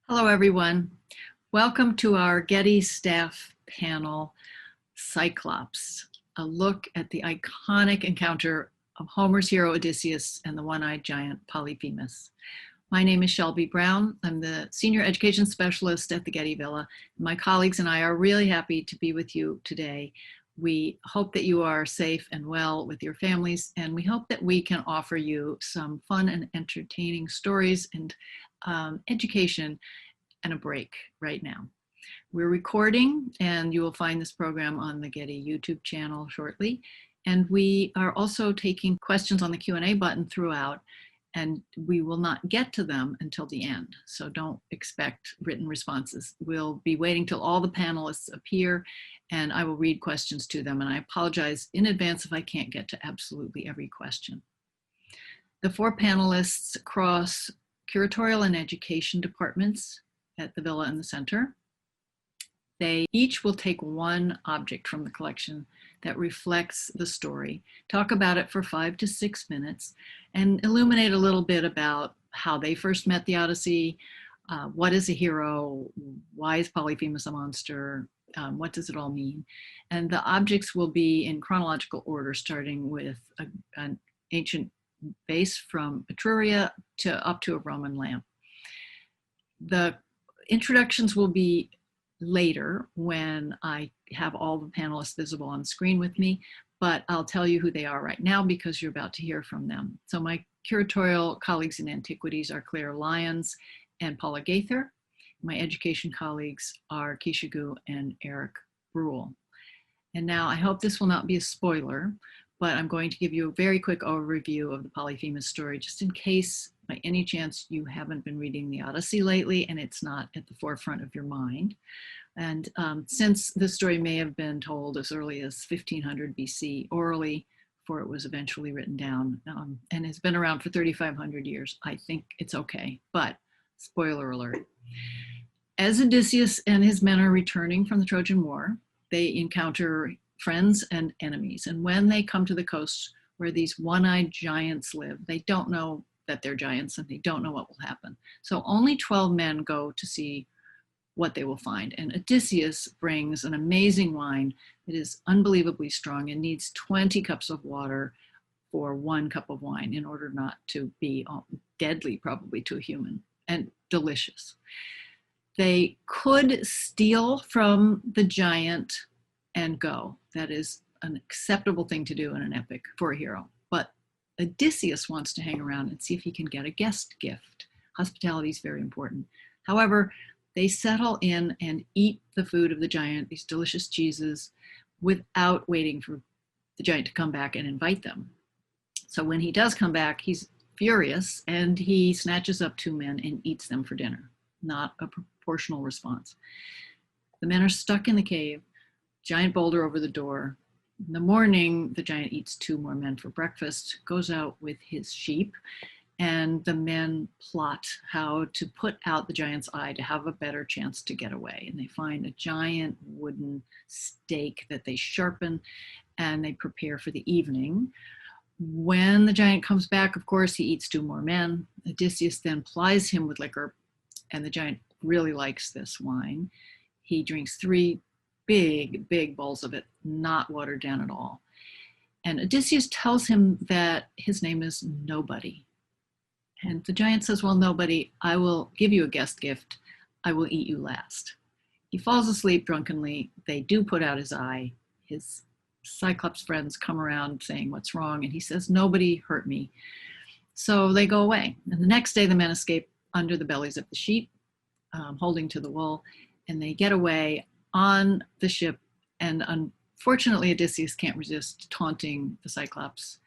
Hello, everyone. Welcome to our Getty staff panel, Cyclops, a look at the iconic encounter of Homer's hero Odysseus and the one-eyed giant Polyphemus. My name is Shelby Brown. I'm the Senior Education Specialist at the Getty Villa. My colleagues and I are really happy to be with you today. We hope that you are safe and well with your families, and we hope that we can offer you some fun and entertaining stories and education and a break right now. We're recording, and you will find this program on the Getty YouTube channel shortly. And we are also taking questions on the Q&A button throughout, and we will not get to them until the end. So don't expect written responses. We'll be waiting till all the panelists appear, and I will read questions to them. And I apologize in advance if I can't get to absolutely every question. The four panelists cross curatorial and education departments at the Villa and the Center. They each will take one object from the collection that reflects the story, talk about it for 5 to 6 minutes, and illuminate a little bit about how they first met the Odyssey, what is a hero, why is Polyphemus a monster, what does it all mean? And the objects will be in chronological order, starting with an ancient vase from Etruria up to a Roman lamp. The introductions will be later when I have all the panelists visible on the screen with me, but I'll tell you who they are right now because you're about to hear from them. So my curatorial colleagues in antiquities are Claire Lyons and Paula Gaither. My education colleagues are Keisha Gu and Eric Bruhl. And now I hope this will not be a spoiler, but I'm going to give you a very quick overview of the Polyphemus story, just in case by any chance you haven't been reading the Odyssey lately and it's not at the forefront of your mind. And since this story may have been told as early as 1500 BC orally, before it was eventually written down, and has been around for 3,500 years, I think it's okay, but spoiler alert. As Odysseus and his men are returning from the Trojan War, they encounter friends and enemies. And when they come to the coast where these one-eyed giants live, they don't know that they're giants and they don't know what will happen. So only 12 men go to see what they will find. And Odysseus brings an amazing wine that is unbelievably strong and needs 20 cups of water for 1 cup of wine in order not to be deadly probably to a human, and delicious. They could steal from the giant and go. That is an acceptable thing to do in an epic for a hero. But Odysseus wants to hang around and see if he can get a guest gift. Hospitality is very important. However, they settle in and eat the food of the giant, these delicious cheeses, without waiting for the giant to come back and invite them. So when he does come back, he's furious and he snatches up 2 men and eats them for dinner. Not a proportional response. The men are stuck in the cave, giant boulder over the door. In the morning, the giant eats 2 more men for breakfast, goes out with his sheep, and the men plot how to put out the giant's eye to have a better chance to get away. And they find a giant wooden stake that they sharpen, and they prepare for the evening. When the giant comes back, of course, he eats 2 more men. Odysseus then plies him with liquor, and the giant really likes this wine. He drinks 3 big bowls of it, not watered down at all. And Odysseus tells him that his name is Nobody. And the giant says, well, Nobody, I will give you a guest gift. I will eat you last. He falls asleep drunkenly. They do put out his eye. His Cyclops friends come around saying, what's wrong? And he says, nobody hurt me. So they go away. And the next day, the men escape under the bellies of the sheep, holding to the wool, and they get away on the ship. And unfortunately, Odysseus can't resist taunting the Cyclops,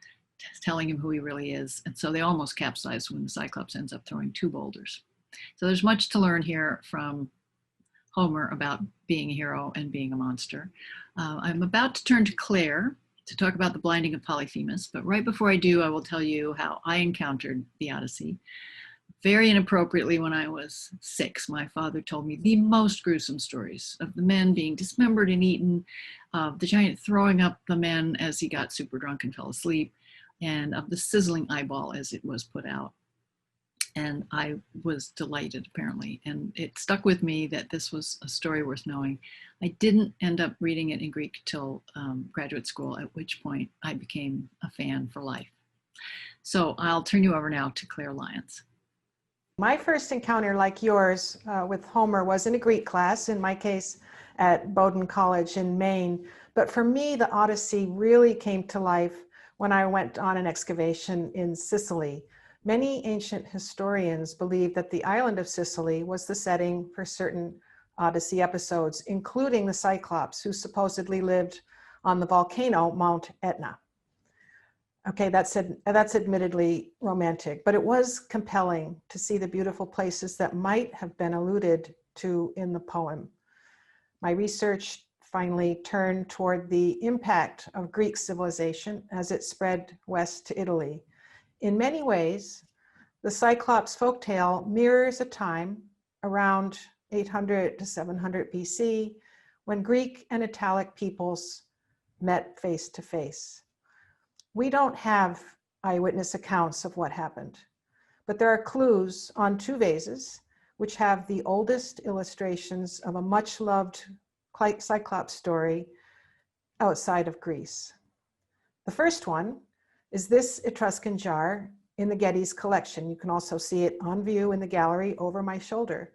telling him who he really is. And so they almost capsize when the Cyclops ends up throwing 2 boulders. So there's much to learn here from Homer about being a hero and being a monster. I'm about to turn to Claire to talk about the blinding of Polyphemus, but right before I do, I will tell you how I encountered the Odyssey. Very inappropriately, when I was 6, my father told me the most gruesome stories of the men being dismembered and eaten, of the giant throwing up the men as he got super drunk and fell asleep, and of the sizzling eyeball as it was put out. And I was delighted, apparently. And it stuck with me that this was a story worth knowing. I didn't end up reading it in Greek till graduate school, at which point I became a fan for life. So I'll turn you over now to Claire Lyons. My first encounter, like yours, with Homer was in a Greek class, in my case at Bowdoin College in Maine. But for me, the Odyssey really came to life when I went on an excavation in Sicily. Many ancient historians believe that the island of Sicily was the setting for certain Odyssey episodes, including the Cyclops, who supposedly lived on the volcano Mount Etna. Okay, that's admittedly romantic, but it was compelling to see the beautiful places that might have been alluded to in the poem. My research finally turned toward the impact of Greek civilization as it spread west to Italy. In many ways, the Cyclops folktale mirrors a time around 800 to 700 BC when Greek and Italic peoples met face to face. We don't have eyewitness accounts of what happened, but there are clues on two vases which have the oldest illustrations of a much-loved Cyclops story outside of Greece. The first one is this Etruscan jar in the Getty's collection. You can also see it on view in the gallery over my shoulder.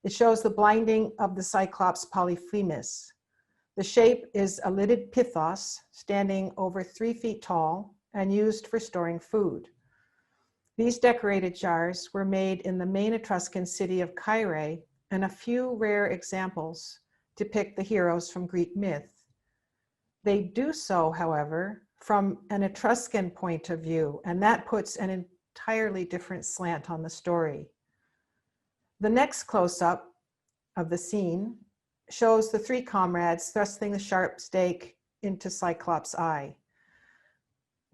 It shows the blinding of the Cyclops Polyphemus. The shape is a lidded pithos standing over 3 feet tall and used for storing food. These decorated jars were made in the main Etruscan city of Caere, and a few rare examples depict the heroes from Greek myth. They do so, however, from an Etruscan point of view, and that puts an entirely different slant on the story. The next close-up of the scene shows the 3 comrades thrusting the sharp stake into Cyclops' eye.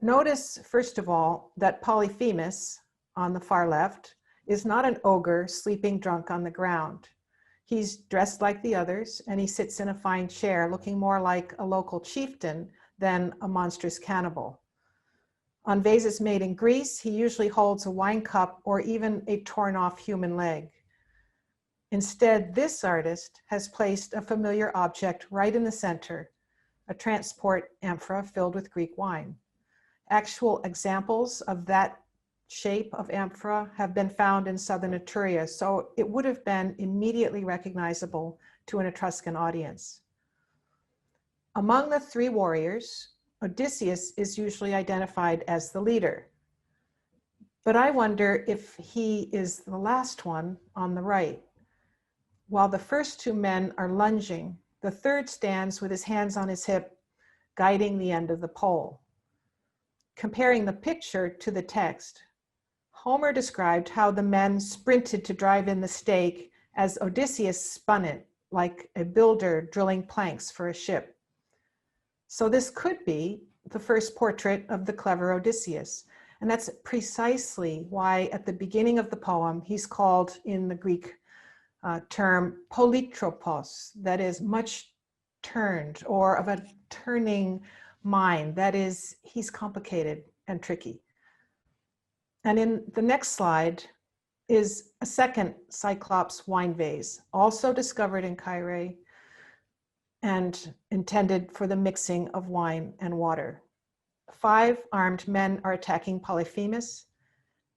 Notice, first of all, that Polyphemus, on the far left, is not an ogre sleeping drunk on the ground. He's dressed like the others, and he sits in a fine chair, looking more like a local chieftain than a monstrous cannibal. On vases made in Greece, he usually holds a wine cup or even a torn-off human leg. Instead, this artist has placed a familiar object right in the center, a transport amphora filled with Greek wine. Actual examples of that shape of amphora have been found in southern Etruria, so it would have been immediately recognizable to an Etruscan audience. Among the 3 warriors, Odysseus is usually identified as the leader. But I wonder if he is the last one on the right. While the first 2 men are lunging, the third stands with his hands on his hip, guiding the end of the pole. Comparing the picture to the text, Homer described how the men sprinted to drive in the stake as Odysseus spun it like a builder drilling planks for a ship. So this could be the first portrait of the clever Odysseus. And that's precisely why at the beginning of the poem, he's called in the Greek term polytropos, that is much turned or of a turning mind. That is, he's complicated and tricky. And in the next slide is a second Cyclops wine vase, also discovered in Caere and intended for the mixing of wine and water. 5 armed men are attacking Polyphemus,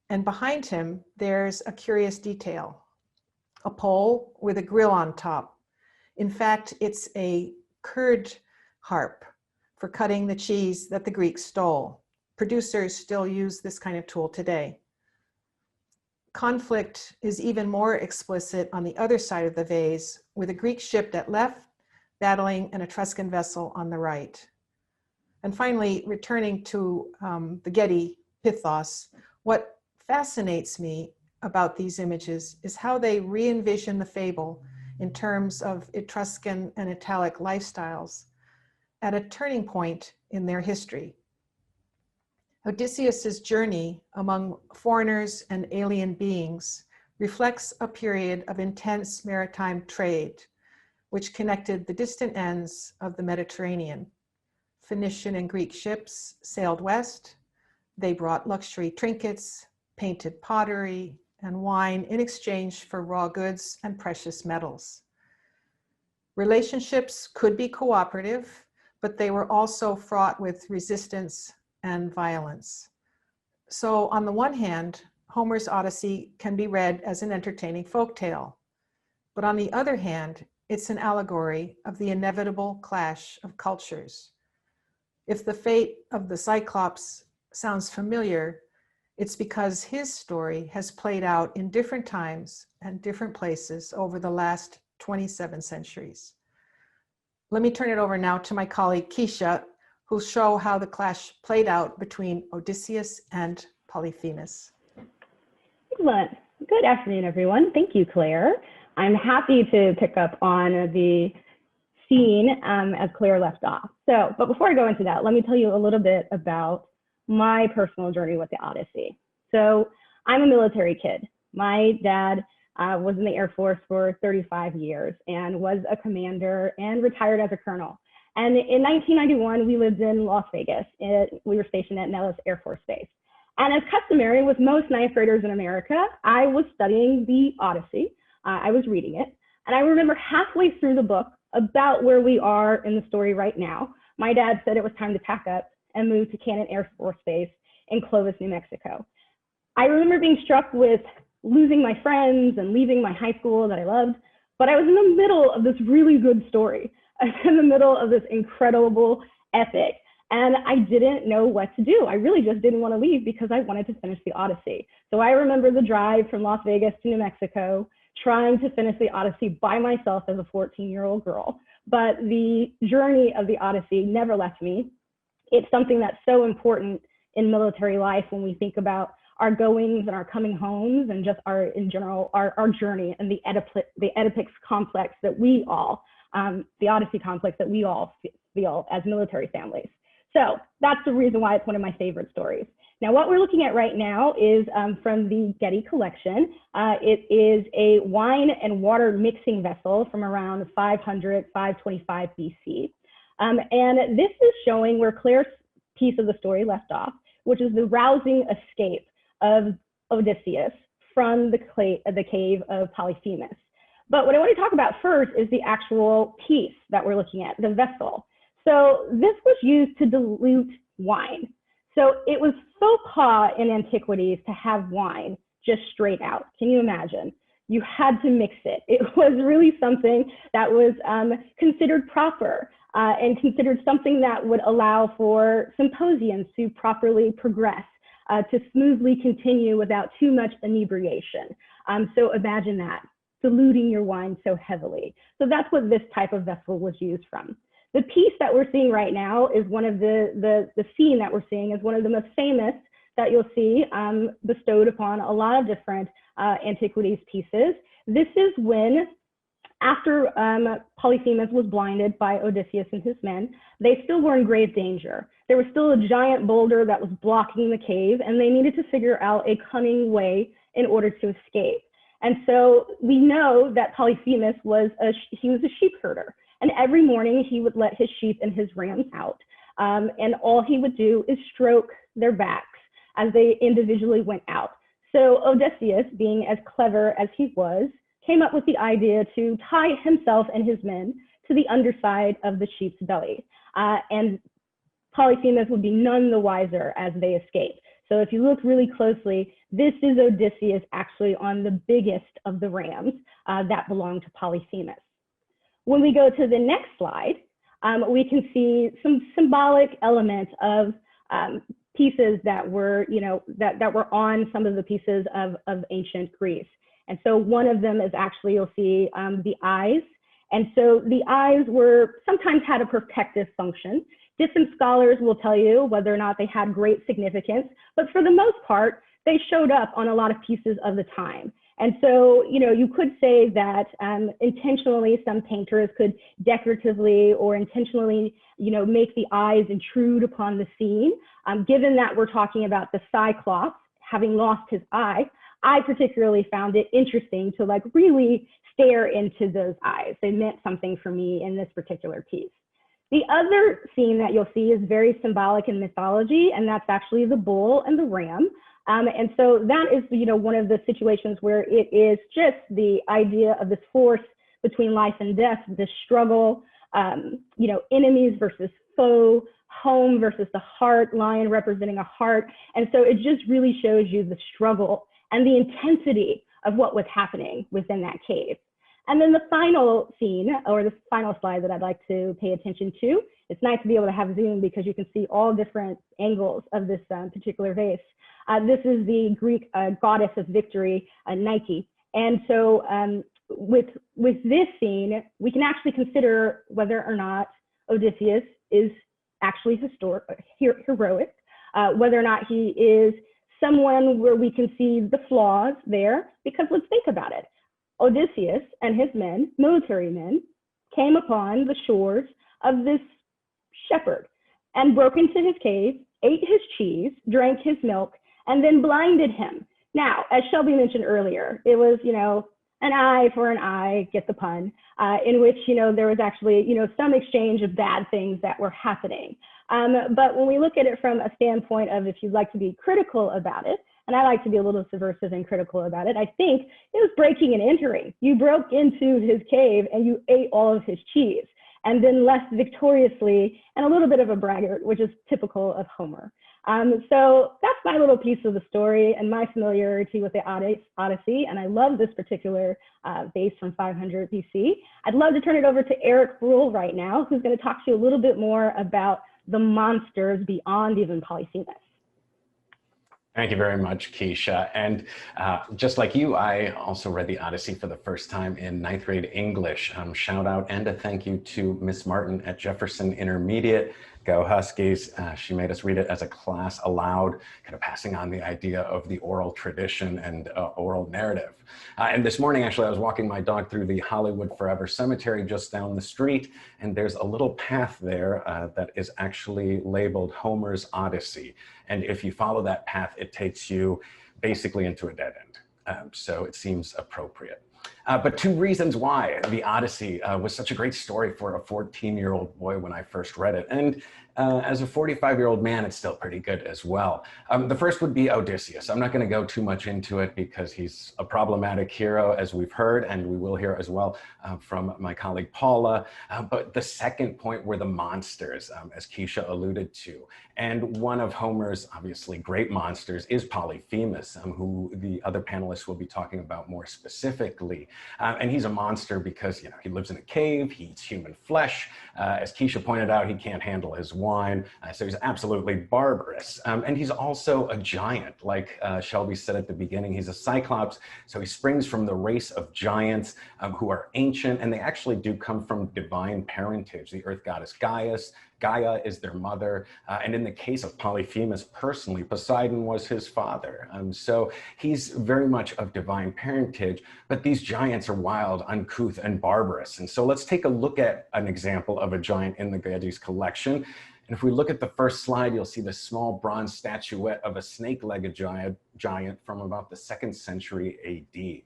and behind him, there's a curious detail, a pole with a grill on top. In fact, it's a curd harp for cutting the cheese that the Greeks stole. Producers still use this kind of tool today. Conflict is even more explicit on the other side of the vase, with a Greek ship at left battling an Etruscan vessel on the right. And finally, returning to the Getty Pithos, what fascinates me about these images is how they re-envision the fable in terms of Etruscan and Italic lifestyles at a turning point in their history. Odysseus's journey among foreigners and alien beings reflects a period of intense maritime trade, which connected the distant ends of the Mediterranean. Phoenician and Greek ships sailed west. They brought luxury trinkets, painted pottery, and wine in exchange for raw goods and precious metals. Relationships could be cooperative, but they were also fraught with resistance and violence. So on the one hand, Homer's Odyssey can be read as an entertaining folktale, but on the other hand, it's an allegory of the inevitable clash of cultures. If the fate of the Cyclops sounds familiar, it's because his story has played out in different times and different places over the last 27 centuries. Let me turn it over now to my colleague Keisha, who'll show how the clash played out between Odysseus and Polyphemus. Excellent. Good afternoon, everyone. Thank you, Claire. I'm happy to pick up on the scene as Claire left off. But before I go into that, let me tell you a little bit about my personal journey with the Odyssey. So I'm a military kid. My dad was in the Air Force for 35 years and was a commander and retired as a colonel. And in 1991, we lived in Las Vegas. We were stationed at Nellis Air Force Base. And as customary with most ninth graders in America, I was studying the Odyssey. I was reading it. And I remember halfway through the book, about where we are in the story right now, my dad said it was time to pack up and move to Cannon Air Force Base in Clovis, New Mexico. I remember being struck with losing my friends and leaving my high school that I loved, but I was in the middle of this really good story. I was in the middle of this incredible epic, and I didn't know what to do. I really just didn't want to leave because I wanted to finish the Odyssey. So I remember the drive from Las Vegas to New Mexico, trying to finish the Odyssey by myself as a 14-year-old girl. But the journey of the Odyssey never left me. It's something that's so important in military life when we think about our goings and our coming homes and just our, in general, our journey and the Oedipus complex that we all, the Odyssey complex that we all feel as military families. So that's the reason why it's one of my favorite stories. Now, what we're looking at right now is from the Getty collection. It is a wine and water mixing vessel from around 500, 525 BC. And this is showing where Claire's piece of the story left off, which is the rousing escape of Odysseus from the cave of Polyphemus. But what I want to talk about first is the actual piece that we're looking at, the vessel. So this was used to dilute wine. So it was faux pas in antiquities to have wine just straight out. Can you imagine? You had to mix it. It was really something that was considered proper and considered something that would allow for symposiums to properly progress, to smoothly continue without too much inebriation. So imagine that, diluting your wine so heavily. So that's what this type of vessel was used from. The piece that we're seeing right now is one of the scene that we're seeing is one of the most famous that you'll see bestowed upon a lot of different antiquities pieces. This is when, after Polyphemus was blinded by Odysseus and his men, they still were in grave danger. There was still a giant boulder that was blocking the cave, and they needed to figure out a cunning way in order to escape. And so we know that Polyphemus was a sheep herder. And every morning he would let his sheep and his rams out. And all he would do is stroke their backs as they individually went out. So Odysseus, being as clever as he was, came up with the idea to tie himself and his men to the underside of the sheep's belly. And Polyphemus would be none the wiser as they escaped. So if you look really closely, this is Odysseus actually on the biggest of the rams that belonged to Polyphemus. When we go to the next slide, we can see some symbolic elements of pieces that were, that were on some of the pieces of ancient Greece. And so one of them is actually, you'll see the eyes. And so the eyes were sometimes had a protective function. Different scholars will tell you whether or not they had great significance, but for the most part, they showed up on a lot of pieces of the time. And so, you could say that intentionally some painters could decoratively or intentionally, make the eyes intrude upon the scene. Given that we're talking about the Cyclops having lost his eye, I particularly found it interesting to really stare into those eyes. They meant something for me in this particular piece. The other scene that you'll see is very symbolic in mythology, and that's actually the bull and the ram. And so that is, one of the situations where it is just the idea of this force between life and death, this struggle, enemies versus foe, home versus the heart, lion representing a heart. And so it just really shows you the struggle and the intensity of what was happening within that cave. And then the final scene, or the final slide that I'd like to pay attention to, it's nice to be able to have Zoom because you can see all different angles of this particular vase. This is the Greek goddess of victory, Nike. And so with this scene, we can actually consider whether or not Odysseus is actually heroic, whether or not he is someone where we can see the flaws there, because let's think about it. Odysseus and his men, military men, came upon the shores of this shepherd and broke into his cave, ate his cheese, drank his milk, and then blinded him. Now, as Shelby mentioned earlier, it was, an eye for an eye, get the pun, in which, there was actually, some exchange of bad things that were happening. But when we look at it from a standpoint of if you'd like to be critical about it, and I like to be a little subversive and critical about it, I think it was breaking and entering. You broke into his cave and you ate all of his cheese and then left victoriously and a little bit of a braggart, which is typical of Homer. So that's my little piece of the story and my familiarity with the Odyssey. And I love this particular vase from 500 BC. I'd love to turn it over to Eric Bruhl right now, who's going to talk to you a little bit more about the monsters beyond even Polyphemus. Thank you very much, Keisha. And just like you, I also read the Odyssey for the first time in 9th grade English. Shout out and a thank you to Miss Martin at Jefferson Intermediate. Go Huskies. She made us read it as a class aloud, kind of passing on the idea of the oral tradition and oral narrative. And this morning, actually, I was walking my dog through the Hollywood Forever Cemetery just down the street, and there's a little path there that is actually labeled Homer's Odyssey. And if you follow that path, it takes you basically into a dead end. So it seems appropriate. But two reasons why the Odyssey was such a great story for a 14-year-old boy when I first read it. And as a 45-year-old man, it's still pretty good as well. The first would be Odysseus. I'm not going to go too much into it because he's a problematic hero, as we've heard, and we will hear as well from my colleague Paula. But the second point were the monsters, as Keisha alluded to. And one of Homer's obviously great monsters is Polyphemus, who the other panelists will be talking about more specifically. And he's a monster because, he lives in a cave, he eats human flesh. As Keisha pointed out, he can't handle his wine, so he's absolutely barbarous. And he's also a giant, like Shelby said at the beginning. He's a cyclops, so he springs from the race of giants who are ancient, and they actually do come from divine parentage. The earth goddess Gaia is their mother, and in the case of Polyphemus personally, Poseidon was his father. So he's very much of divine parentage, but these giants are wild, uncouth, and barbarous. And so let's take a look at an example of a giant in the Getty's collection. And if we look at the first slide, you'll see this small bronze statuette of a snake-legged giant from about the 2nd century AD.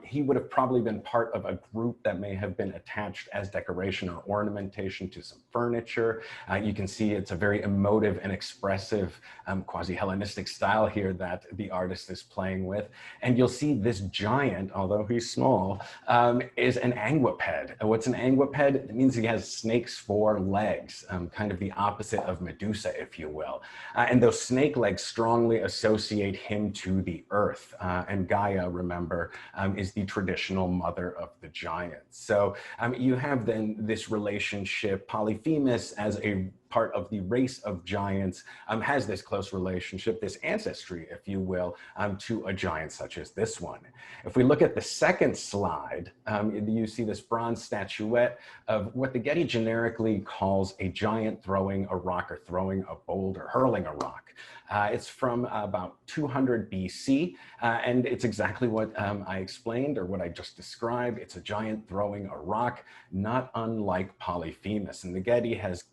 He would have probably been part of a group that may have been attached as decoration or ornamentation to some furniture. You can see it's a very emotive and expressive quasi-Hellenistic style here that the artist is playing with. And you'll see this giant, although he's small, is an anguiped. What's an anguiped? It means he has snake's 4 legs, kind of the opposite of Medusa, if you will. And those snake legs strongly associate him to the earth. And Gaia, remember, is the traditional mother of the giants. So you have then this relationship. Polyphemus, as a part of the race of giants, has this close relationship, this ancestry, if you will, to a giant such as this one. If we look at the second slide, you see this bronze statuette of what the Getty generically calls a giant throwing a rock, or throwing a boulder, hurling a rock. It's from about 200 BC, and it's exactly what I explained, or what I just described. It's a giant throwing a rock, not unlike Polyphemus. And the Getty has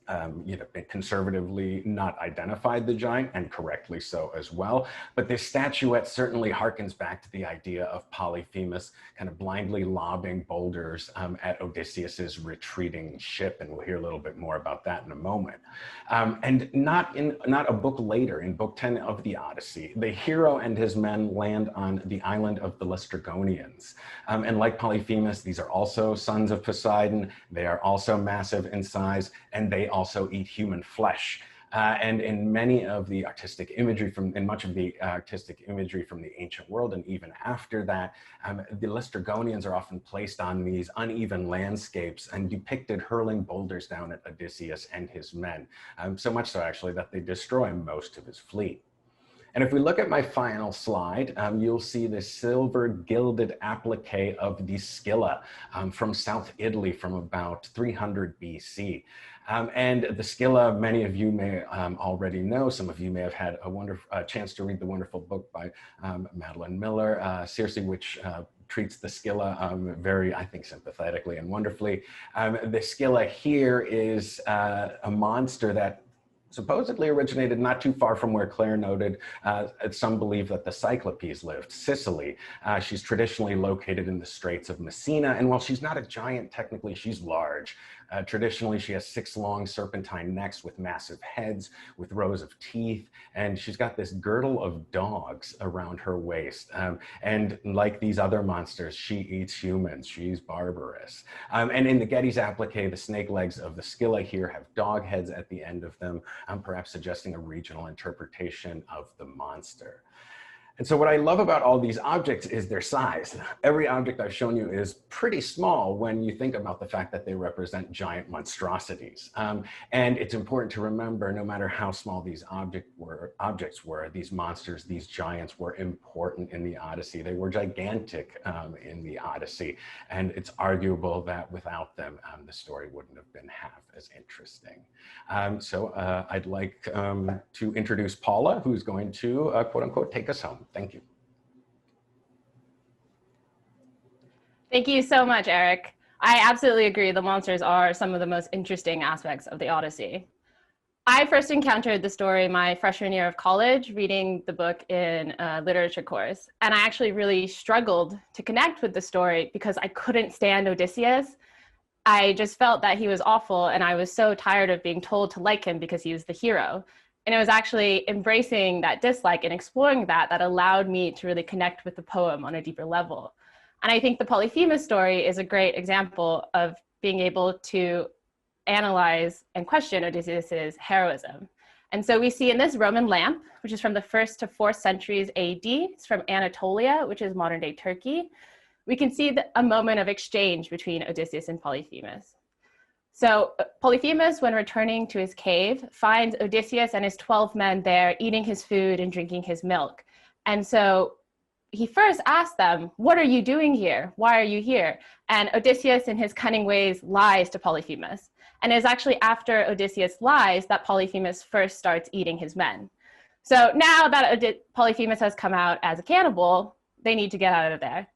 conservatively not identified the giant, and correctly so as well. But this statuette certainly harkens back to the idea of Polyphemus kind of blindly lobbing boulders at Odysseus's retreating ship, and we'll hear a little bit more about that in a moment. And not a book later, in Book 10 of the Odyssey, the hero and his men land on the island of the Laestrygonians. And like Polyphemus, these are also sons of Poseidon. They are also massive in size, and they also eat human flesh. And in many of the artistic imagery in much of the artistic imagery from the ancient world, and even after that, the Laestrygonians are often placed on these uneven landscapes and depicted hurling boulders down at Odysseus and his men. So much so actually that they destroy most of his fleet. And if we look at my final slide, you'll see the silver gilded applique of the Scylla from South Italy from about 300 BC. And the Scylla, many of you may already know. Some of you may have had a chance to read the wonderful book by Madeline Miller, Circe, which treats the Scylla very, I think, sympathetically and wonderfully. The Scylla here is a monster that supposedly originated not too far from where Claire noted. Some believe that the Cyclopes lived, Sicily. She's traditionally located in the Straits of Messina, and while she's not a giant, technically she's large. Traditionally, she has 6 long serpentine necks with massive heads, with rows of teeth, and she's got this girdle of dogs around her waist. And like these other monsters, she eats humans. She's barbarous. And in the Getty's applique, the snake legs of the Scylla here have dog heads at the end of them, perhaps suggesting a regional interpretation of the monster. And so what I love about all these objects is their size. Every object I've shown you is pretty small when you think about the fact that they represent giant monstrosities. And it's important to remember, no matter how small these objects were, these monsters, these giants were important in the Odyssey. They were gigantic in the Odyssey. And it's arguable that without them, the story wouldn't have been half as interesting. So I'd like to introduce Paula, who's going to, quote unquote, take us home. Thank you. Thank you so much, Eric. I absolutely agree. The monsters are some of the most interesting aspects of the Odyssey. I first encountered the story my freshman year of college, reading the book in a literature course. And I actually really struggled to connect with the story because I couldn't stand Odysseus. I just felt that he was awful, and I was so tired of being told to like him because he was the hero. And it was actually embracing that dislike and exploring that allowed me to really connect with the poem on a deeper level. And I think the Polyphemus story is a great example of being able to analyze and question Odysseus's heroism. And so we see in this Roman lamp, which is from the 1st to 4th centuries AD, it's from Anatolia, which is modern day Turkey, we can see a moment of exchange between Odysseus and Polyphemus. So Polyphemus, when returning to his cave, finds Odysseus and his 12 men there eating his food and drinking his milk. And so he first asks them, "What are you doing here? Why are you here?" And Odysseus, in his cunning ways, lies to Polyphemus. And it is actually after Odysseus lies that Polyphemus first starts eating his men. So now that Polyphemus has come out as a cannibal, they need to get out of there.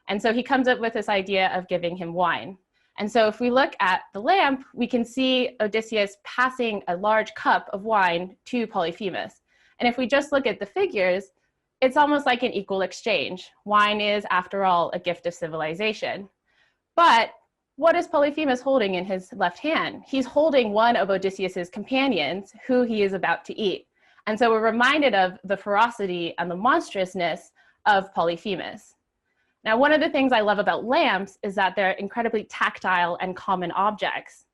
And so he comes up with this idea of giving him wine. And so if we look at the lamp, we can see Odysseus passing a large cup of wine to Polyphemus. And if we just look at the figures, it's almost like an equal exchange. Wine is, after all, a gift of civilization. But what is Polyphemus holding in his left hand? He's holding one of Odysseus's companions who he is about to eat. And so we're reminded of the ferocity and the monstrousness of Polyphemus. Now, one of the things I love about lamps is that they're incredibly tactile and common objects.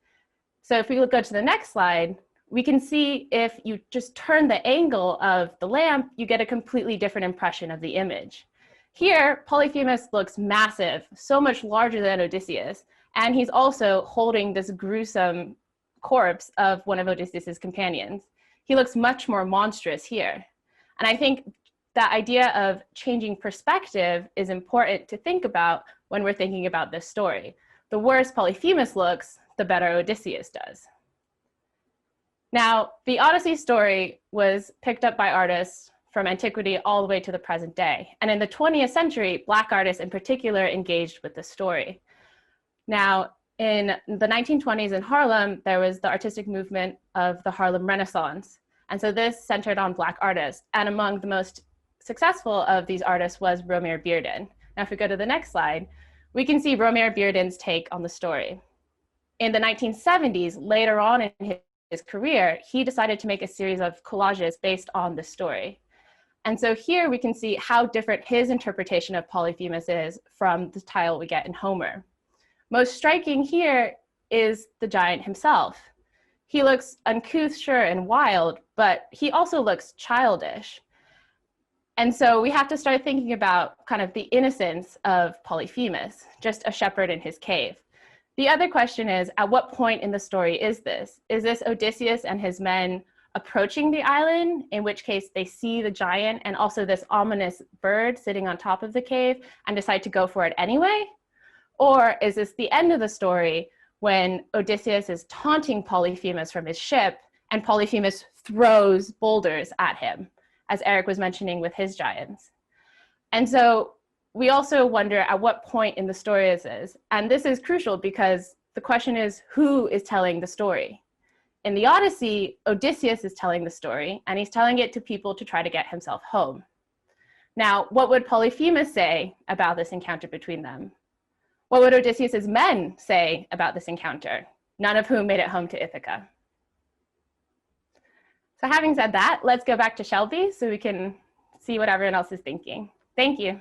So if we go to the next slide, we can see if you just turn the angle of the lamp, you get a completely different impression of the image. Here, Polyphemus looks massive, so much larger than Odysseus, and he's also holding this gruesome corpse of one of Odysseus's companions. He looks much more monstrous here. And I think that idea of changing perspective is important to think about when we're thinking about this story. The worse Polyphemus looks, the better Odysseus does. Now, the Odyssey story was picked up by artists from antiquity all the way to the present day. And in the 20th century, Black artists in particular engaged with the story. Now, In the 1920s in Harlem, there was the artistic movement of the Harlem Renaissance. And so this centered on Black artists. And among the most successful of these artists was Romare Bearden. Now, if we go to the next slide, we can see Romare Bearden's take on the story. In the 1970s, later on in his career, he decided to make a series of collages based on the story. And so here we can see how different his interpretation of Polyphemus is from the tale we get in Homer. Most striking here is the giant himself. He looks uncouth, sure, and wild, but he also looks childish. And so we have to start thinking about kind of the innocence of Polyphemus, just a shepherd in his cave. The other question is, at what point in the story is this? Is this Odysseus and his men approaching the island, in which case they see the giant and also this ominous bird sitting on top of the cave and decide to go for it anyway? Or is this the end of the story when Odysseus is taunting Polyphemus from his ship and Polyphemus throws boulders at him, as Eric was mentioning with his giants? And so we also wonder at what point in the story is this. And this is crucial because the question is, who is telling the story? In the Odyssey, Odysseus is telling the story, and he's telling it to people to try to get himself home. Now, what would Polyphemus say about this encounter between them? What would Odysseus's men say about this encounter, none of whom made it home to Ithaca? So having said that, let's go back to Shelby so we can see what everyone else is thinking. Thank you.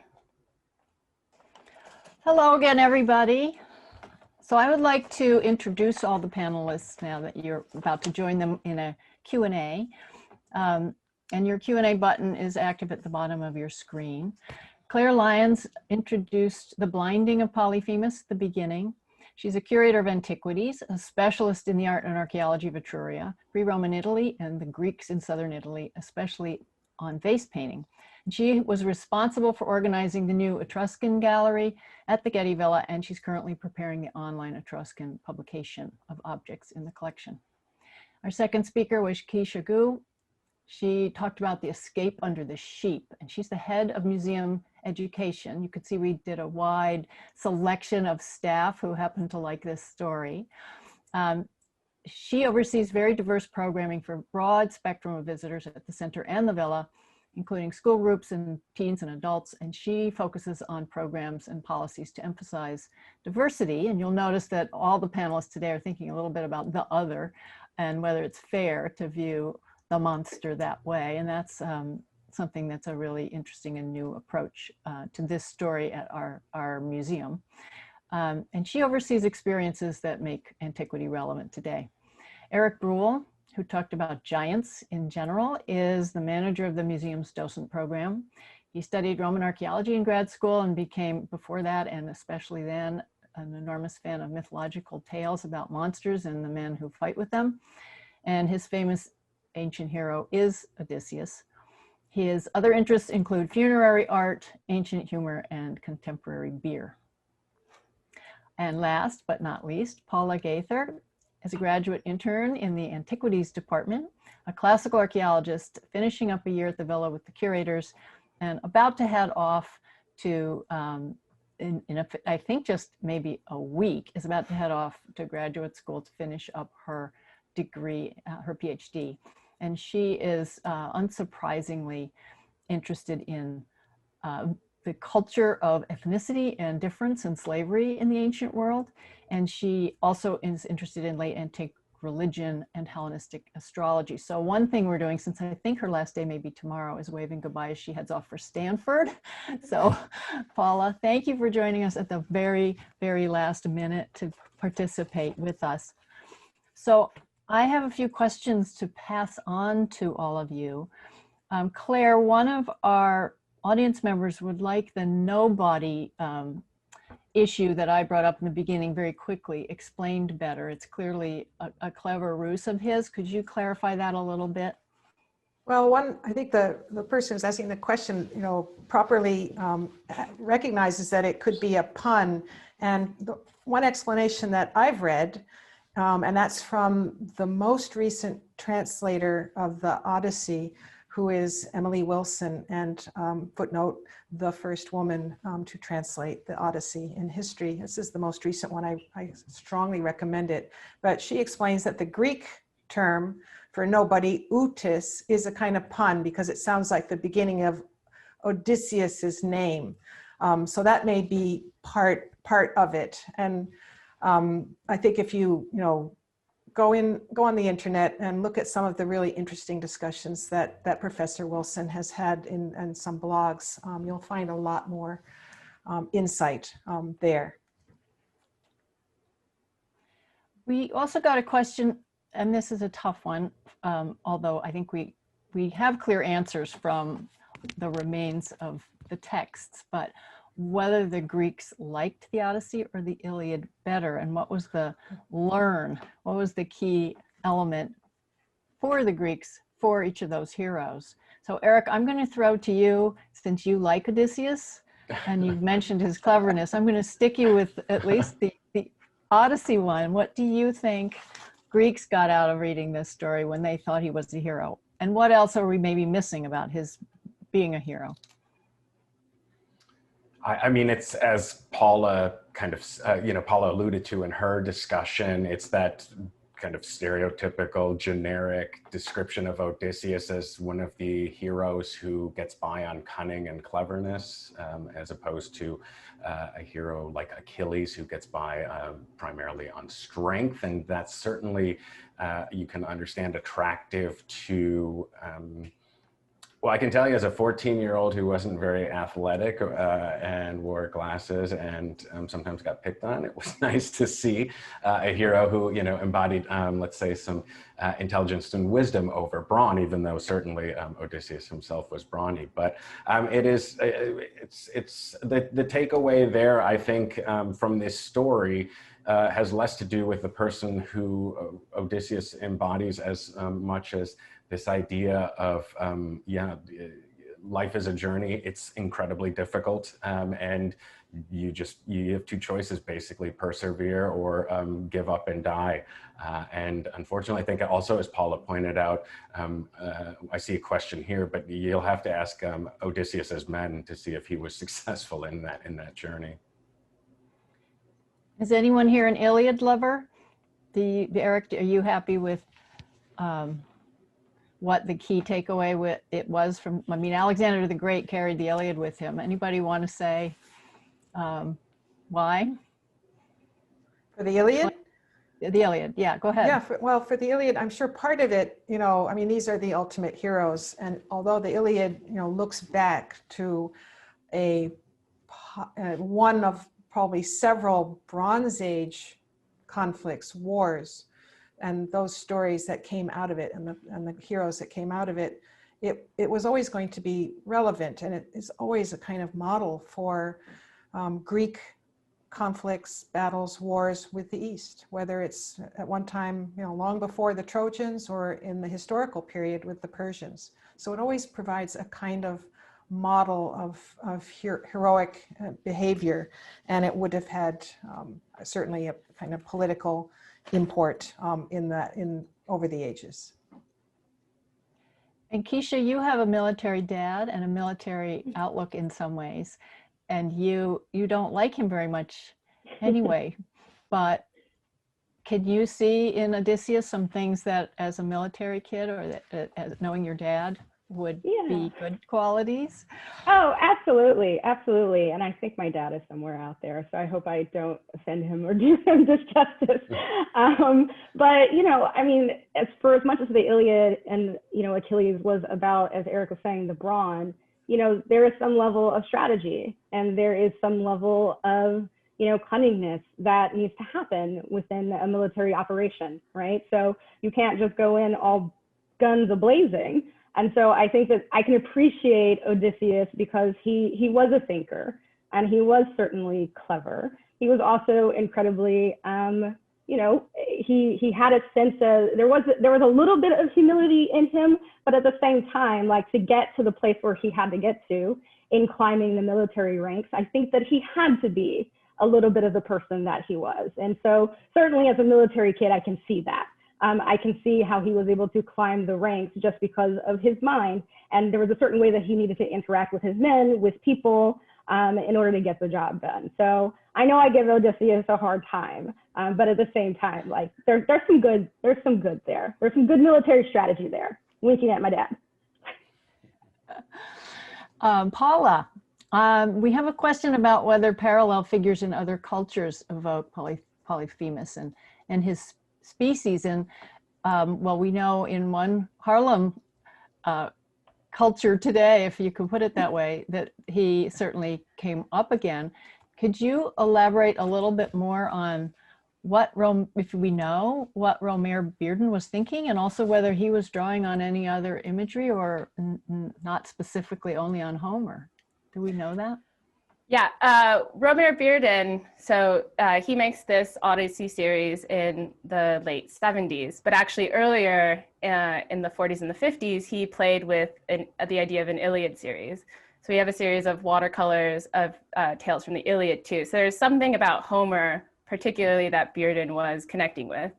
Hello again, everybody. So I would like to introduce all the panelists now that you're about to join them in a Q&A. And your Q&A button is active at the bottom of your screen. Claire Lyons introduced The Blinding of Polyphemus at the beginning. She's a curator of antiquities, a specialist in the art and archaeology of Etruria, pre-Roman Italy, and the Greeks in southern Italy, especially on vase painting. And she was responsible for organizing the new Etruscan gallery at the Getty Villa, and she's currently preparing the online Etruscan publication of objects in the collection. Our second speaker was Keisha Gu. She talked about the escape under the sheep, and she's the head of museum education. You could see we did a wide selection of staff who happen to like this story. She oversees very diverse programming for a broad spectrum of visitors at the center and the villa, including school groups and teens and adults, and she focuses on programs and policies to emphasize diversity. And you'll notice that all the panelists today are thinking a little bit about the other and whether it's fair to view the monster that way. And that's something that's a really interesting and new approach to this story at our museum. And she oversees experiences that make antiquity relevant today. Eric Bruhl, who talked about giants in general, is the manager of the museum's docent program. He studied Roman archaeology in grad school and became, before that and especially then, an enormous fan of mythological tales about monsters and the men who fight with them. And his famous ancient hero is Odysseus. His other interests include funerary art, ancient humor, and contemporary beer. And last but not least, Paula Gaither is a graduate intern in the Antiquities Department, a classical archaeologist finishing up a year at the Villa with the curators and about to head off to, I think just maybe a week, is about to head off to graduate school to finish up her degree, her PhD. And she is unsurprisingly interested in the culture of ethnicity and difference and slavery in the ancient world. And she also is interested in late antique religion and Hellenistic astrology. So one thing we're doing, since I think her last day may be tomorrow, is waving goodbye as she heads off for Stanford. So Paula, thank you for joining us at the very, very last minute to participate with us. So I have a few questions to pass on to all of you. Claire, one of our audience members would like the nobody issue that I brought up in the beginning very quickly explained better. It's clearly a clever ruse of his. Could you clarify that a little bit? Well, I think the person who's asking the question, properly recognizes that it could be a pun. And one explanation that I've read, and that's from the most recent translator of the Odyssey, who is Emily Wilson, and footnote, the first woman to translate the Odyssey in history. This is the most recent one. I strongly recommend it. But she explains that the Greek term for nobody, Utis, is a kind of pun because it sounds like the beginning of Odysseus's name. So that may be part of it. And I think if you go on the internet and look at some of the really interesting discussions that Professor Wilson has had in some blogs, you'll find a lot more insight there. We also got a question, and this is a tough one, although I think we have clear answers from the remains of the texts, but whether the Greeks liked the Odyssey or the Iliad better, and what was the key element for the Greeks for each of those heroes. So Eric, I'm going to throw to you, since you like Odysseus and you've mentioned his cleverness, I'm going to stick you with at least the Odyssey one. What do you think Greeks got out of reading this story when they thought he was a hero? And what else are we maybe missing about his being a hero? I mean, it's as Paula kind of, Paula alluded to in her discussion, it's that kind of stereotypical generic description of Odysseus as one of the heroes who gets by on cunning and cleverness, as opposed to a hero like Achilles who gets by primarily on strength. And that's certainly, you can understand, attractive to, well, I can tell you as a 14-year-old who wasn't very athletic and wore glasses and sometimes got picked on, it was nice to see a hero who, embodied, let's say, some intelligence and wisdom over brawn, even though certainly Odysseus himself was brawny. But it's the takeaway there, I think, from this story has less to do with the person who Odysseus embodies as much as this idea of, life is a journey. It's incredibly difficult. And you have two choices, basically: persevere or give up and die. And unfortunately, I think also, as Paula pointed out, I see a question here, but you'll have to ask Odysseus's men to see if he was successful in that journey. Is anyone here an Iliad lover? Eric, are you happy with what the key takeaway was from? I mean, Alexander the Great carried the Iliad with him. Anybody want to say why? For the Iliad? The Iliad, yeah, go ahead. Yeah, for the Iliad, I'm sure part of it, I mean, these are the ultimate heroes. And although the Iliad, looks back to one of probably several Bronze Age conflicts, wars, and those stories that came out of it, and the heroes that came out of it, it was always going to be relevant, and it is always a kind of model for Greek conflicts, battles, wars with the East, whether it's at one time, long before the Trojans, or in the historical period with the Persians. So it always provides a kind of model of heroic behavior, and it would have had certainly a kind of political import over the ages. And Keisha, you have a military dad and a military outlook in some ways, and you don't like him very much anyway, but can you see in Odysseus some things that, as a military kid, or that as knowing your dad, would be good qualities? Oh, absolutely. Absolutely. And I think my dad is somewhere out there, so I hope I don't offend him or do him disjustice. But, I mean, as much as the Iliad and, Achilles was about, as Eric was saying, the brawn, there is some level of strategy, and there is some level of, cunningness that needs to happen within a military operation, right? So you can't just go in all guns a-blazing. And so I think that I can appreciate Odysseus because he was a thinker, and he was certainly clever. He was also incredibly, he had a sense of, there was a little bit of humility in him, but at the same time, like, to get to the place where he had to get to in climbing the military ranks, I think that he had to be a little bit of the person that he was. And so certainly as a military kid, I can see that. I can see how he was able to climb the ranks just because of his mind. And there was a certain way that he needed to interact with his men, with people, in order to get the job done. So I know I give Odysseus a hard time, but at the same time, like there's some good there. There's some good military strategy there. Winking at my dad. Paula, we have a question about whether parallel figures in other cultures evoke Polyphemus and his species. And well, we know in one Harlem culture today, if you could put it that way, that he certainly came up again. Could you elaborate a little bit more on what if we know what Romare Bearden was thinking, and also whether he was drawing on any other imagery or not specifically only on Homer? Do we know that? Yeah, Romare Bearden, so he makes this Odyssey series in the late 70s, but actually earlier in the 40s and the 50s, he played with the idea of an Iliad series. So we have a series of watercolors of tales from the Iliad too. So there's something about Homer, particularly that Bearden was connecting with.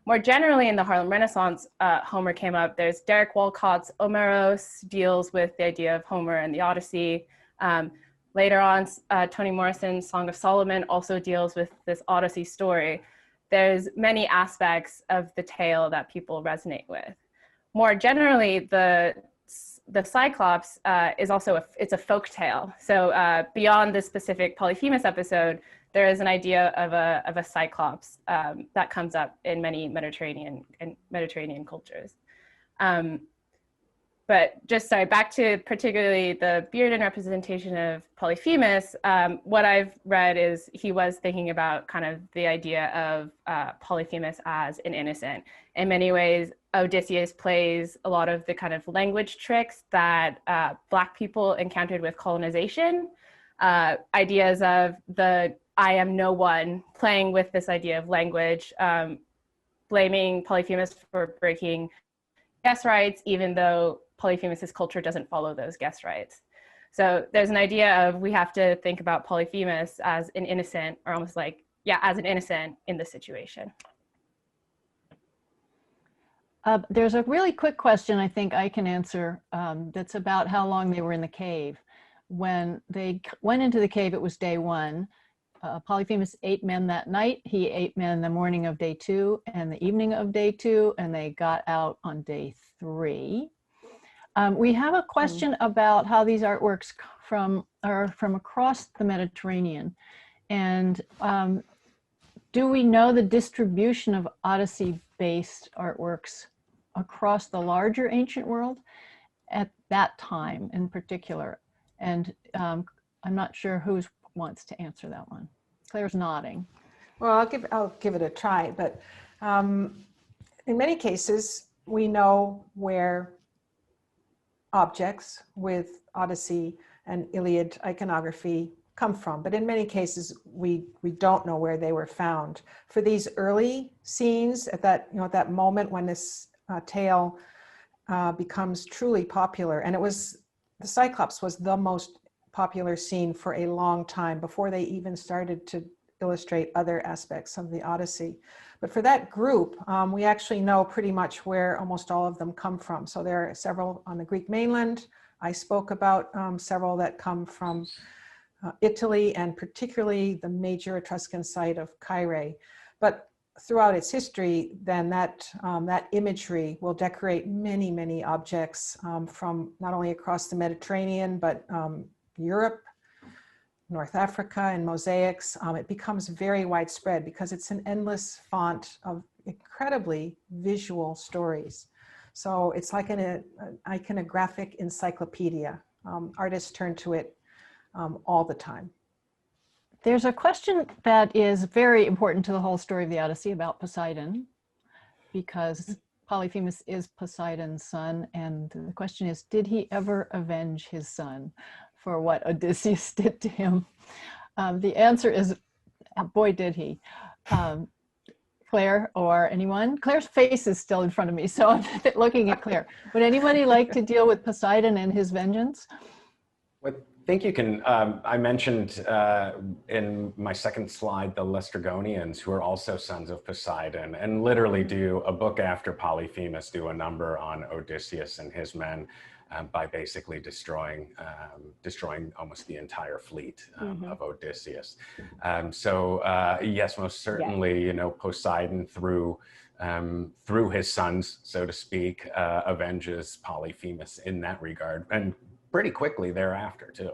More generally in the Harlem Renaissance, Homer came up. There's Derek Walcott's Omeros, deals with the idea of Homer and the Odyssey. Later on, Toni Morrison's Song of Solomon also deals with this Odyssey story. There's many aspects of the tale that people resonate with. More generally, the Cyclops is also it's a folk tale. So beyond this specific Polyphemus episode, there is an idea of a Cyclops that comes up in many Mediterranean cultures. But just back to particularly the Bearden representation of Polyphemus, what I've read is he was thinking about kind of the idea of Polyphemus as an innocent. In many ways, Odysseus plays a lot of the kind of language tricks that Black people encountered with colonization, ideas of the I am no one, playing with this idea of language, blaming Polyphemus for breaking guest rights, even though Polyphemus's culture doesn't follow those guest rights. So there's an idea of we have to think about Polyphemus as an innocent, or almost like, yeah, as an innocent in the situation. There's a really quick question I think I can answer that's about how long they were in the cave. When they went into the cave, it was day one. Polyphemus ate men that night. He ate men the morning of day two and the evening of day two, and they got out on day three. We have a question about how these artworks are from across the Mediterranean. And do we know the distribution of Odyssey-based artworks across the larger ancient world at that time in particular? And I'm not sure who wants to answer that one. Claire's nodding. Well, I'll give it a try, but in many cases, we know where objects with Odyssey and Iliad iconography come from, but in many cases, we don't know where they were found. For these early scenes, at that moment when this tale becomes truly popular, and the Cyclops was the most popular scene for a long time before they even started to illustrate other aspects of the Odyssey. But for that group, we actually know pretty much where almost all of them come from. So there are several on the Greek mainland. I spoke about several that come from Italy, and particularly the major Etruscan site of Caere. But throughout its history, then that imagery will decorate many, many objects from not only across the Mediterranean, but Europe, North Africa, and mosaics. It becomes very widespread because it's an endless font of incredibly visual stories. So it's like an iconographic encyclopedia. Artists turn to it all the time. There's a question that is very important to the whole story of the Odyssey about Poseidon, because Polyphemus is Poseidon's son. And the question is, did he ever avenge his son for what Odysseus did to him? The answer is, boy, did he. Claire or anyone? Claire's face is still in front of me, so I'm looking at Claire. Would anybody like to deal with Poseidon and his vengeance? think you can, I mentioned in my second slide, the Laestrygonians, who are also sons of Poseidon, and literally do a book after Polyphemus, do a number on Odysseus and his men by basically destroying almost the entire fleet of Odysseus. Yes, most certainly, you know, Poseidon through his sons, so to speak, avenges Polyphemus in that regard, and pretty quickly thereafter too.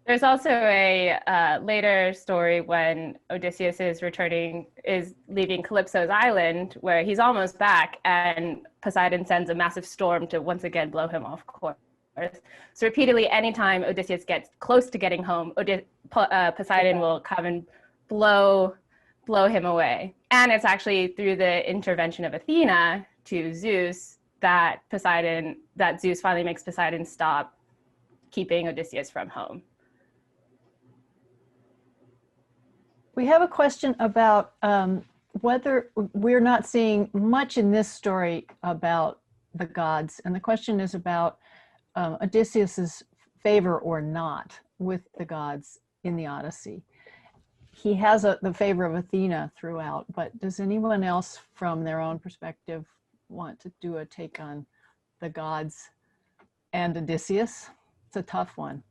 There's also a later story when Odysseus is leaving Calypso's island, where he's almost back, and Poseidon sends a massive storm to once again blow him off course. So repeatedly, anytime Odysseus gets close to getting home, Poseidon will come and blow him away. And it's actually through the intervention of Athena to Zeus that Zeus finally makes Poseidon stop keeping Odysseus from home. We have a question about whether we're not seeing much in this story about the gods. And the question is about Odysseus's favor or not with the gods in the Odyssey. He has the favor of Athena throughout, but does anyone else from their own perspective want to do a take on the gods and Odysseus? It's a tough one.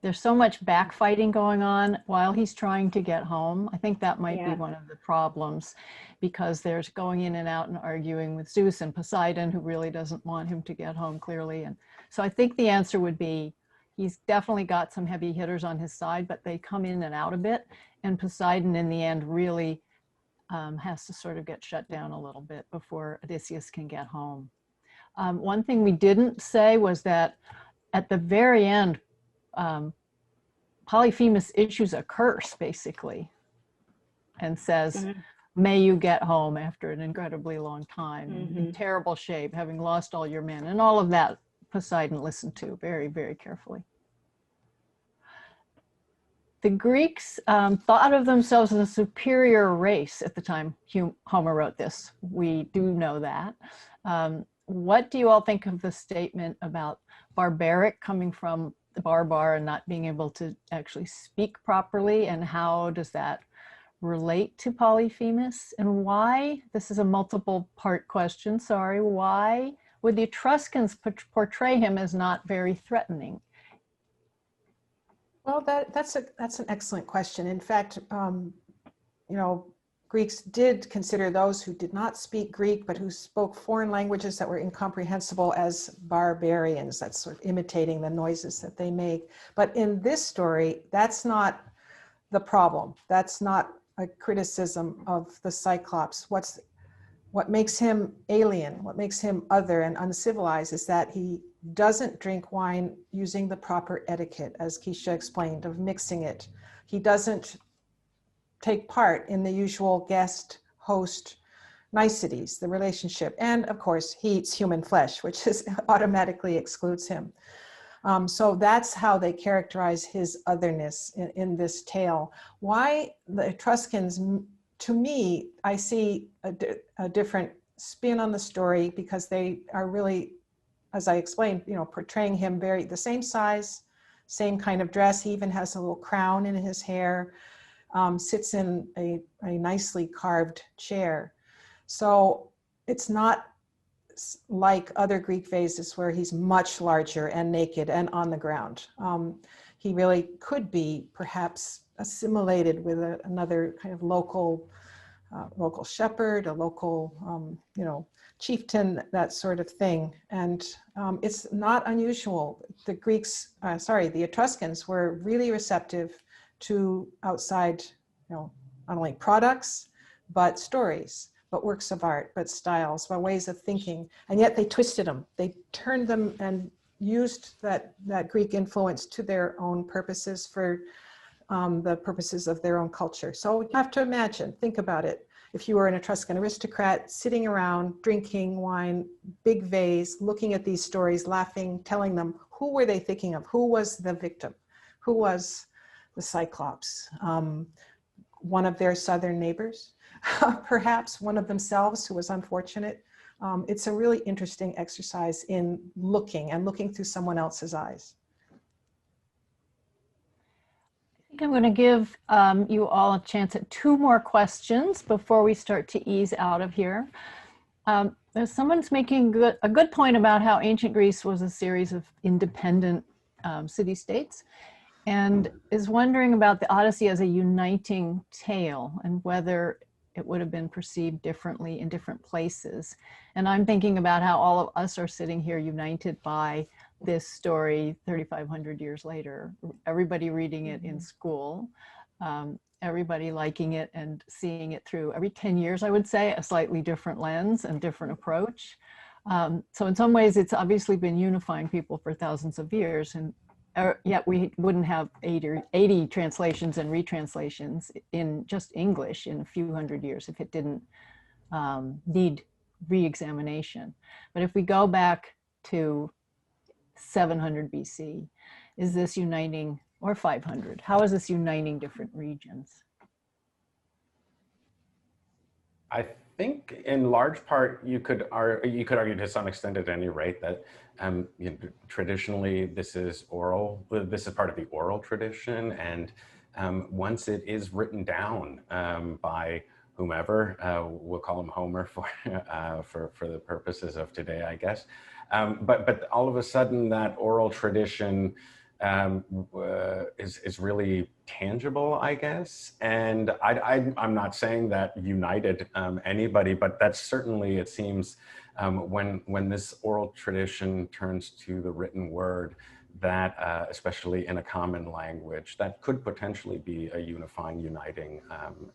There's so much backfighting going on while he's trying to get home. I think that might be one of the problems, because there's going in and out and arguing with Zeus and Poseidon, who really doesn't want him to get home clearly. And so I think the answer would be he's definitely got some heavy hitters on his side, but they come in and out a bit. And Poseidon in the end really has to sort of get shut down a little bit before Odysseus can get home. One thing we didn't say was that at the very end, Polyphemus issues a curse basically and says, may you get home after an incredibly long time, in terrible shape, having lost all your men. And all of that Poseidon listened to very, very carefully. The Greeks thought of themselves as a superior race at the time Homer wrote this. We do know that. What do you all think of the statement about barbaric coming from the barbar and not being able to actually speak properly? And how does that relate to Polyphemus? And why, this is a multiple part question, sorry, why would the Etruscans portray him as not very threatening? Well, that's an excellent question. In fact, you know, Greeks did consider those who did not speak Greek, but who spoke foreign languages that were incomprehensible as barbarians. That's sort of imitating the noises that they make. But in this story, that's not the problem. That's not a criticism of the Cyclops. What makes him alien, what makes him other and uncivilized is that he doesn't drink wine using the proper etiquette, as Keisha explained, of mixing it. He doesn't take part in the usual guest-host niceties, the relationship. And of course, he eats human flesh, which automatically excludes him. So that's how they characterize his otherness in this tale. Why the Etruscans, to me, I see a different spin on the story, because they are really, as I explained, you know, portraying him the same size, same kind of dress. He even has a little crown in his hair, sits in a nicely carved chair. So it's not like other Greek vases where he's much larger and naked and on the ground. He really could be perhaps assimilated with another kind of local shepherd, a local, you know, chieftain, that sort of thing. And it's not unusual. The Etruscans were really receptive to outside, you know, not only products, but stories, but works of art, but styles, but ways of thinking. And yet they twisted them. They turned them and used that Greek influence to their own purposes, for the purposes of their own culture. So you have to imagine, think about it. If you were an Etruscan aristocrat sitting around drinking wine, big vase, looking at these stories, laughing, telling them, who were they thinking of? Who was the victim? Who was the Cyclops? One of their southern neighbors, perhaps one of themselves who was unfortunate, It's a really interesting exercise in looking through someone else's eyes. I think I'm going to give you all a chance at 2 more questions before we start to ease out of here. Someone's making a good point about how ancient Greece was a series of independent city-states, and is wondering about the Odyssey as a uniting tale and whether it would have been perceived differently in different places. And I'm thinking about how all of us are sitting here united by this story 3,500 years later. Everybody reading it in school, everybody liking it and seeing it through every 10 years, I would say, a slightly different lens and different approach. So in some ways, it's obviously been unifying people for thousands of years, and yet we wouldn't have 80 translations and retranslations in just English in a few hundred years if it didn't need re-examination. But if we go back to 700 BC, is this uniting, or 500, how is this uniting different regions? I think in large part, you could argue to some extent at any rate that traditionally this is oral, this is part of the oral tradition. And once it is written down by whomever, we'll call him Homer for the purposes of today, I guess. But all of a sudden that oral tradition is really tangible, I guess. And I'm not saying that united anybody, but that's certainly, it seems, when this oral tradition turns to the written word, that especially in a common language, that could potentially be a unifying, uniting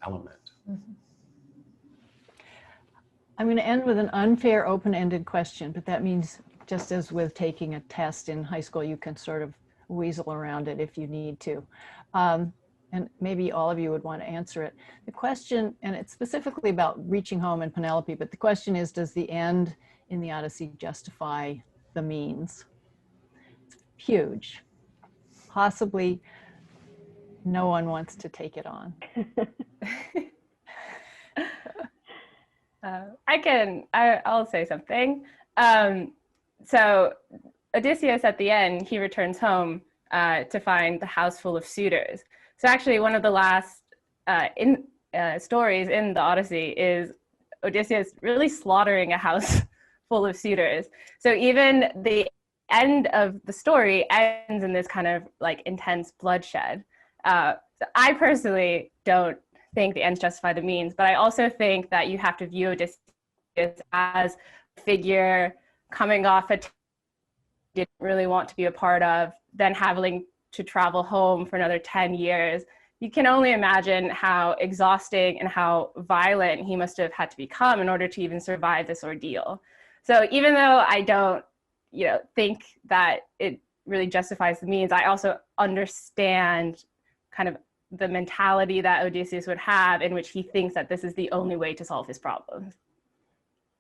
element. Mm-hmm. I'm going to end with an unfair, open-ended question, but that means, just as with taking a test in high school, you can sort of weasel around it if you need to. And maybe all of you would want to answer it. The question, and it's specifically about reaching home and Penelope, but the question is, does the end in the Odyssey justify the means? It's huge. Possibly no one wants to take it on. I'll say something. So Odysseus at the end, he returns home to find the house full of suitors. So actually one of the last stories in the Odyssey is Odysseus really slaughtering a house full of suitors. So even the end of the story ends in this kind of like intense bloodshed. So I personally don't think the ends justify the means, but I also think that you have to view Odysseus as a figure coming off a didn't really want to be a part of, then having to travel home for another 10 years. You can only imagine how exhausting and how violent he must have had to become in order to even survive this ordeal. So even though I don't, think that it really justifies the means, I also understand kind of the mentality that Odysseus would have, in which he thinks that this is the only way to solve his problems.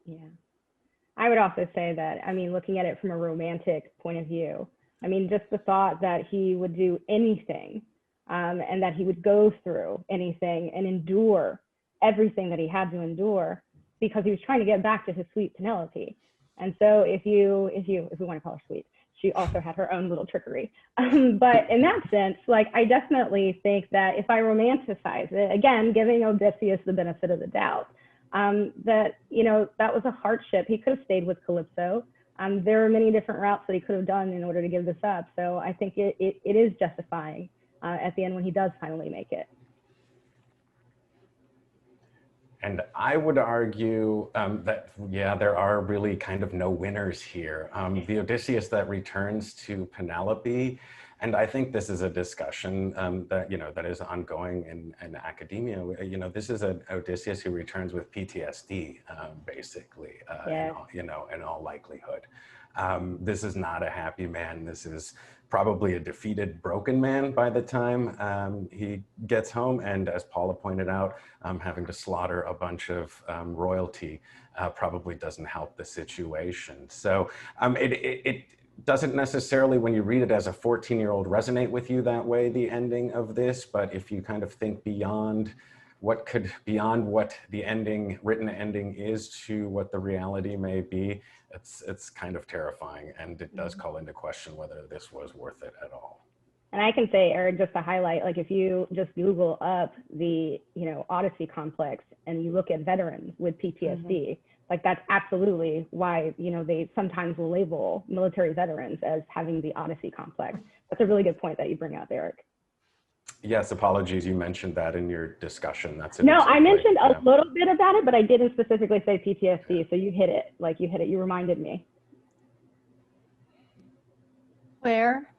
Yeah. I would also say that, looking at it from a romantic point of view, just the thought that he would do anything and that he would go through anything and endure everything that he had to endure because he was trying to get back to his sweet Penelope. And so if we want to call her sweet, she also had her own little trickery. But in that sense, I definitely think that if I romanticize it, again, giving Odysseus the benefit of the doubt, that was a hardship. He could have stayed with Calypso. There are many different routes that he could have done in order to give this up. So I think it is justifying at the end when he does finally make it. And I would argue that, there are really kind of no winners here. The Odysseus that returns to Penelope, and I think this is a discussion that is ongoing in academia. This is an Odysseus who returns with PTSD, basically, in all likelihood. This is not a happy man. This is probably a defeated, broken man by the time he gets home. And as Paula pointed out, having to slaughter a bunch of royalty probably doesn't help the situation. So it doesn't necessarily, when you read it as a 14-year-old, resonate with you that way, the ending of this. But if you kind of think beyond what could, beyond what the ending, written ending is to what the reality may be, it's kind of terrifying, and it does call into question whether this was worth it at all. And I can say, Eric, just to highlight, like if you just Google up the, Odyssey complex and you look at veterans with PTSD, like that's absolutely why, they sometimes will label military veterans as having the Odyssey complex. That's a really good point that you bring up, Eric. Yes, apologies, you mentioned that in your discussion. That's No, I mentioned yeah. a little bit about it, but I didn't specifically say PTSD. So you hit it, you reminded me. Claire?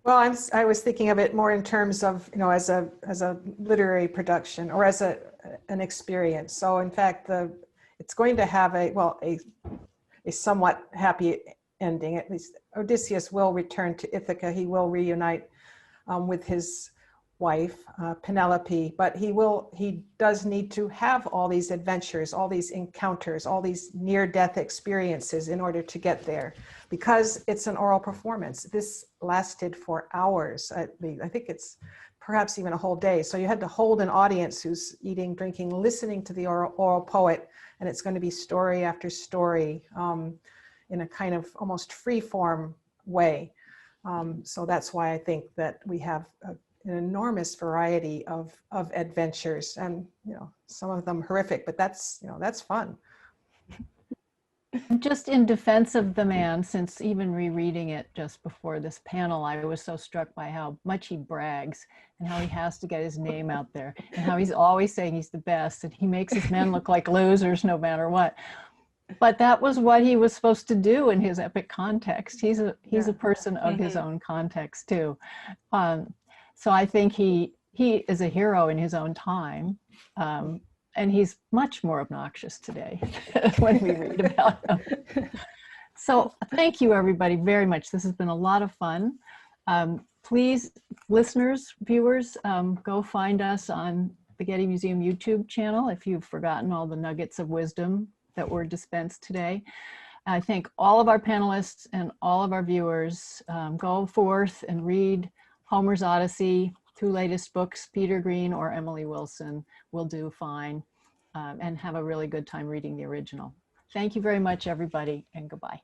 Well, I was thinking of it more in terms of, as a literary production or as an experience. So in fact, it's going to have a somewhat happy ending. At least Odysseus will return to Ithaca. He will reunite with his wife, Penelope, but he does need to have all these adventures, all these encounters, all these near-death experiences in order to get there, because it's an oral performance. This lasted for hours. I think it's perhaps even a whole day. So you had to hold an audience who's eating, drinking, listening to the oral poet, and it's going to be story after story in a kind of almost free-form way. So that's why I think that we have an enormous variety of adventures, and some of them horrific, but that's fun. Just in defense of the man, since even rereading it just before this panel, I was so struck by how much he brags and how he has to get his name out there and how he's always saying he's the best and he makes his men look like losers no matter what. But that was what he was supposed to do in his epic context. He's a person of his own context too. So I think he is a hero in his own time. And he's much more obnoxious today when we read about him. So thank you, everybody, very much. This has been a lot of fun. Please, listeners, viewers, go find us on the Getty Museum YouTube channel if you've forgotten all the nuggets of wisdom that were dispensed today. I thank all of our panelists and all of our viewers. Go forth and read Homer's Odyssey. 2 latest books, Peter Green or Emily Wilson, will do fine, and have a really good time reading the original. Thank you very much, everybody, and goodbye.